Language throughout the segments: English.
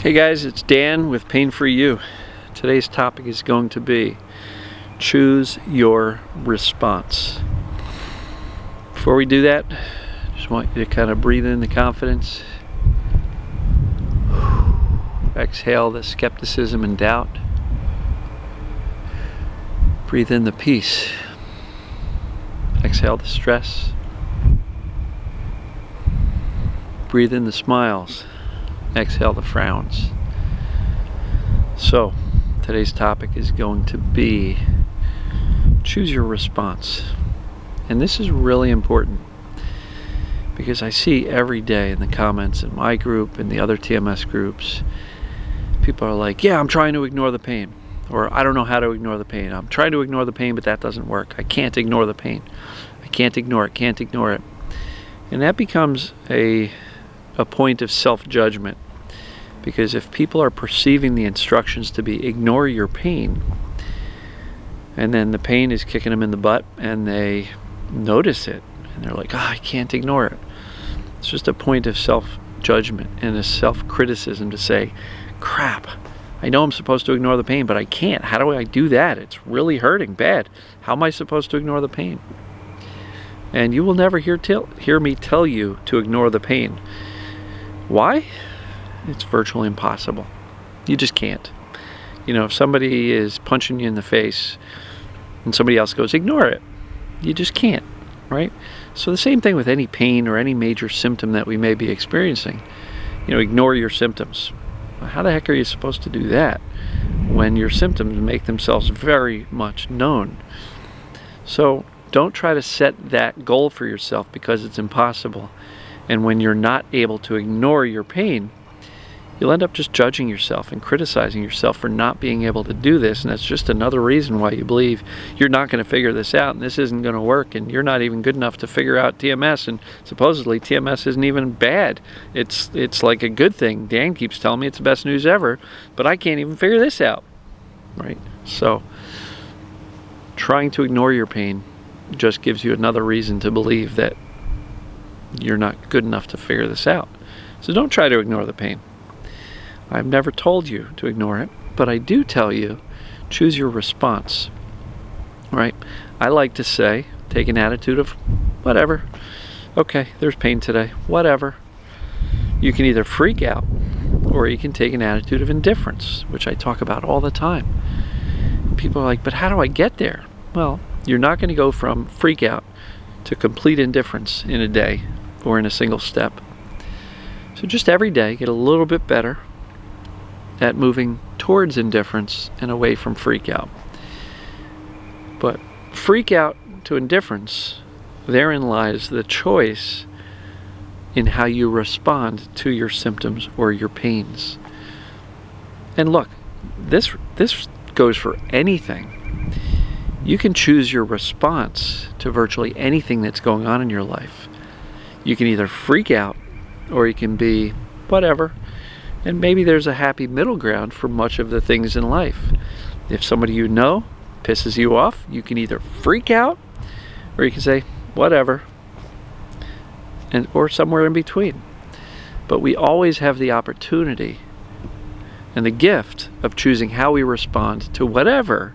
Hey guys, it's Dan with Pain Free You. Today's topic is going to be choose your response. Before we do that, I just want you to kind of breathe in the confidence. Exhale the skepticism and doubt. Breathe in the peace. Exhale the stress. Breathe in the smiles. Exhale the frowns. So, today's topic is going to be choose your response. And this is really important because I see every day in the comments in my group and the other TMS groups, people are like, yeah, I'm trying to ignore the pain. Or I don't know how to ignore the pain. I'm trying to ignore the pain, but that doesn't work. I can't ignore the pain. I can't ignore it, can't ignore it. And that becomes a point of self-judgment. Because if people are perceiving the instructions to be ignore your pain, and then the pain is kicking them in the butt and they notice it, and they're like, I can't ignore it. It's just a point of self-judgment and a self-criticism to say, crap, I know I'm supposed to ignore the pain, but I can't. How do I do that? It's really hurting bad. How am I supposed to ignore the pain? And you will never hear me tell you to ignore the pain. Why? It's virtually impossible. You just can't. You know, if somebody is punching you in the face and somebody else goes, ignore it, you just can't, right? So the same thing with any pain or any major symptom that we may be experiencing. You know, ignore your symptoms. How the heck are you supposed to do that when your symptoms make themselves very much known? So don't try to set that goal for yourself because it's impossible. And when you're not able to ignore your pain, you'll end up just judging yourself and criticizing yourself for not being able to do this, and that's just another reason why you believe you're not going to figure this out and this isn't going to work, and you're not even good enough to figure out TMS, and supposedly TMS isn't even bad. It's like a good thing. Dan keeps telling me it's the best news ever, but I can't even figure this out, right? So trying to ignore your pain just gives you another reason to believe that you're not good enough to figure this out. So don't try to ignore the pain. I've never told you to ignore it, but I do tell you, choose your response, right? I like to say, take an attitude of, whatever. Okay, there's pain today, whatever. You can either freak out, or you can take an attitude of indifference, which I talk about all the time. People are like, but how do I get there? Well, you're not going to go from freak out to complete indifference in a day or in a single step. So just every day, get a little bit better at moving towards indifference and away from freak out. But freak out to indifference, therein lies the choice in how you respond to your symptoms or your pains. And look, this goes for anything. You can choose your response to virtually anything that's going on in your life. You can either freak out or you can be whatever. And maybe there's a happy middle ground for much of the things in life. If somebody you know pisses you off, you can either freak out or you can say, whatever, or somewhere in between. But we always have the opportunity and the gift of choosing how we respond to whatever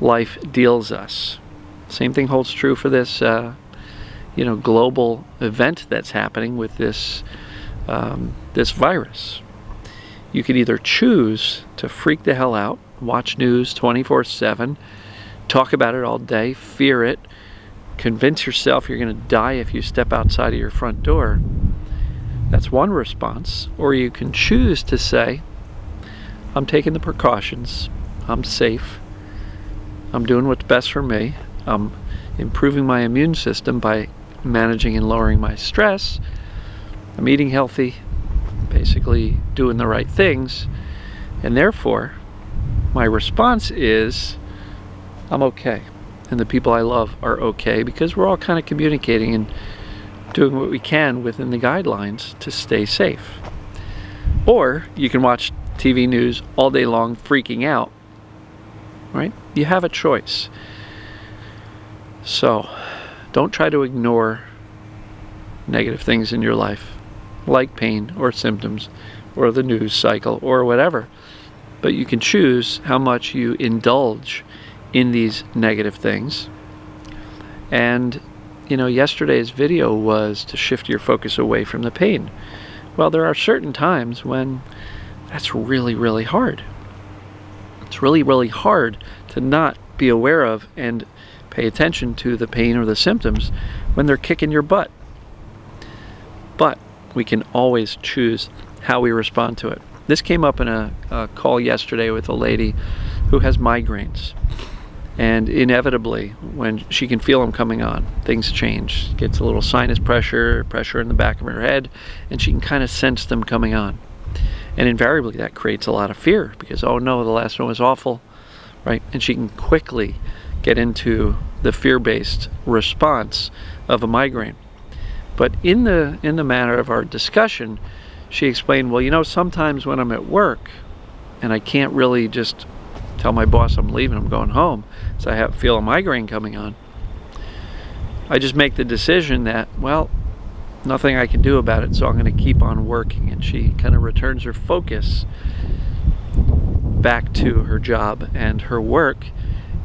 life deals us. Same thing holds true for this global event that's happening with this virus. You can either choose to freak the hell out, watch news 24/7, talk about it all day, fear it, convince yourself you're going to die if you step outside of your front door. That's one response. Or you can choose to say, I'm taking the precautions, I'm safe, I'm doing what's best for me, I'm improving my immune system by managing and lowering my stress, I'm eating healthy, basically doing the right things, and therefore my response is I'm okay, and the people I love are okay, because we're all kind of communicating and doing what we can within the guidelines to stay safe. Or you can watch TV news all day long freaking out, right? You have a choice. So don't try to ignore negative things in your life, like pain or symptoms or the news cycle or whatever. But you can choose how much you indulge in these negative things. And yesterday's video was to shift your focus away from the pain. Well, there are certain times when that's really, really hard. It's really, really hard to not be aware of and pay attention to the pain or the symptoms when they're kicking your butt. But we can always choose how we respond to it. This came up in a call yesterday with a lady who has migraines. And inevitably, when she can feel them coming on, things change. Gets a little sinus pressure in the back of her head, and she can kind of sense them coming on. And invariably, that creates a lot of fear because, oh no, the last one was awful, right? And she can quickly get into the fear-based response of a migraine. But in the manner of our discussion, she explained, well, sometimes when I'm at work and I can't really just tell my boss I'm leaving, I'm going home, so I feel a migraine coming on, I just make the decision that, well, nothing I can do about it, so I'm going to keep on working. And she kind of returns her focus back to her job and her work,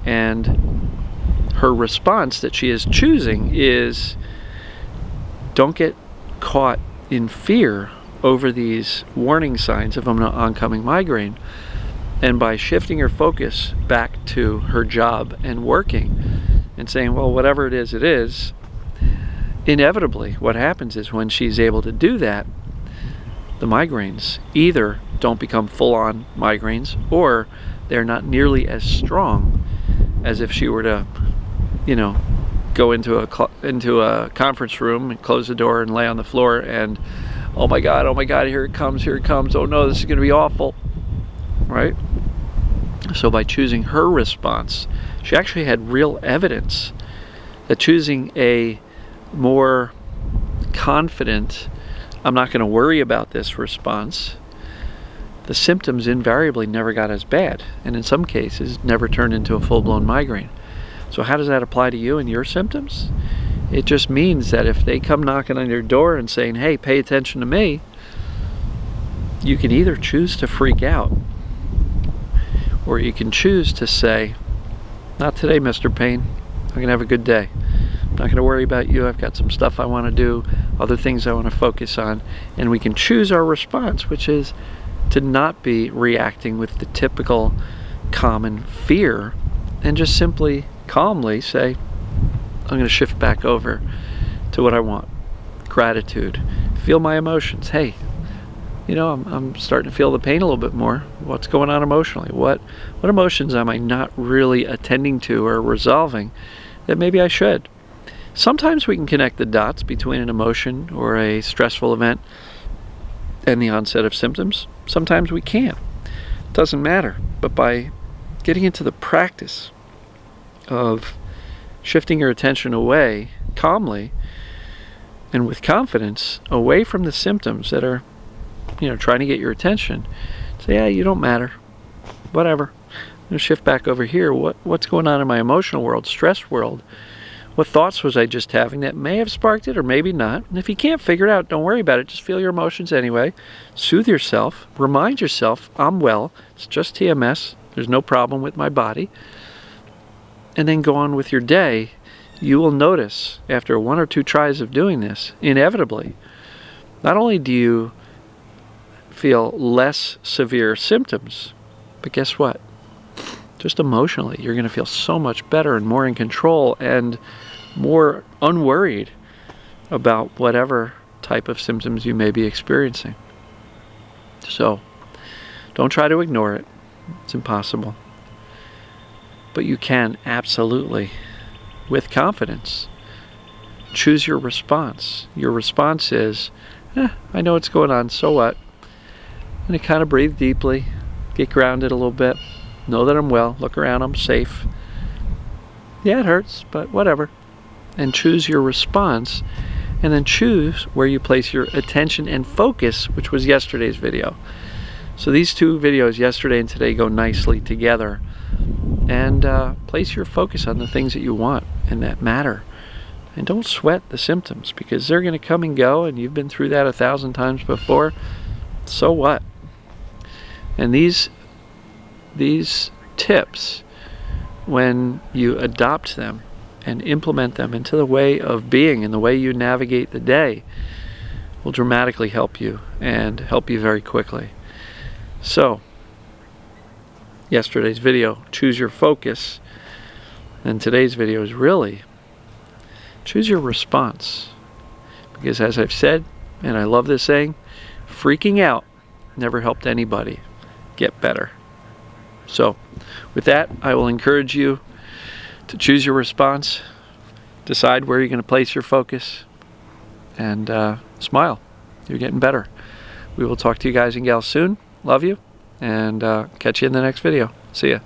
and her response that she is choosing is, don't get caught in fear over these warning signs of an oncoming migraine. And by shifting her focus back to her job and working and saying, well, whatever it is, inevitably what happens is when she's able to do that, the migraines either don't become full-on migraines or they're not nearly as strong as if she were to, go into a conference room and close the door and lay on the floor and, oh my God, here it comes, oh no, this is going to be awful, right? So by choosing her response, she actually had real evidence that choosing a more confident, I'm not going to worry about this response, the symptoms invariably never got as bad, and in some cases never turned into a full-blown migraine. So how does that apply to you and your symptoms? It just means that if they come knocking on your door and saying, hey, pay attention to me, you can either choose to freak out, or you can choose to say, not today, Mr. Pain. I'm going to have a good day. I'm not going to worry about you. I've got some stuff I want to do, other things I want to focus on. And we can choose our response, which is to not be reacting with the typical common fear, and just simply calmly say, I'm going to shift back over to what I want. Gratitude. Feel my emotions. Hey, I'm starting to feel the pain a little bit more. What's going on emotionally? What emotions am I not really attending to or resolving that maybe I should? Sometimes we can connect the dots between an emotion or a stressful event and the onset of symptoms. Sometimes we can't. It doesn't matter. But by getting into the practice of shifting your attention away calmly and with confidence away from the symptoms that are trying to get your attention, say, yeah, you don't matter, whatever, I'm going to shift back over here. What's going on in my emotional world, stress world? What thoughts was I just having that may have sparked it or maybe not? And if you can't figure it out, don't worry about it. Just feel your emotions anyway. Soothe yourself. Remind yourself, I'm well. It's just TMS. There's no problem with my body. And then go on with your day. You will notice after one or two tries of doing this, inevitably, not only do you feel less severe symptoms, but guess what? Just emotionally, you're going to feel so much better and more in control and more unworried about whatever type of symptoms you may be experiencing. So, don't try to ignore it. It's impossible. But you can absolutely, with confidence, choose your response. Your response is, I know what's going on, so what? And kind of breathe deeply, get grounded a little bit, know that I'm well, look around, I'm safe. Yeah, it hurts, but whatever. And choose your response, and then choose where you place your attention and focus, which was yesterday's video. So these two videos, yesterday and today, go nicely together. And place your focus on the things that you want and that matter. And don't sweat the symptoms, because they're going to come and go, and you've been through that 1,000 times before. So what? And these tips, when you adopt them and implement them into the way of being and the way you navigate the day, will dramatically help you, and help you very quickly. So, yesterday's video, choose your focus, and today's video is really choose your response. Because as I've said, and I love this saying, freaking out never helped anybody get better. So, with that, I will encourage you to choose your response, decide where you're going to place your focus, and smile. You're getting better. We will talk to you guys and gals soon. Love you, and catch you in the next video. See ya.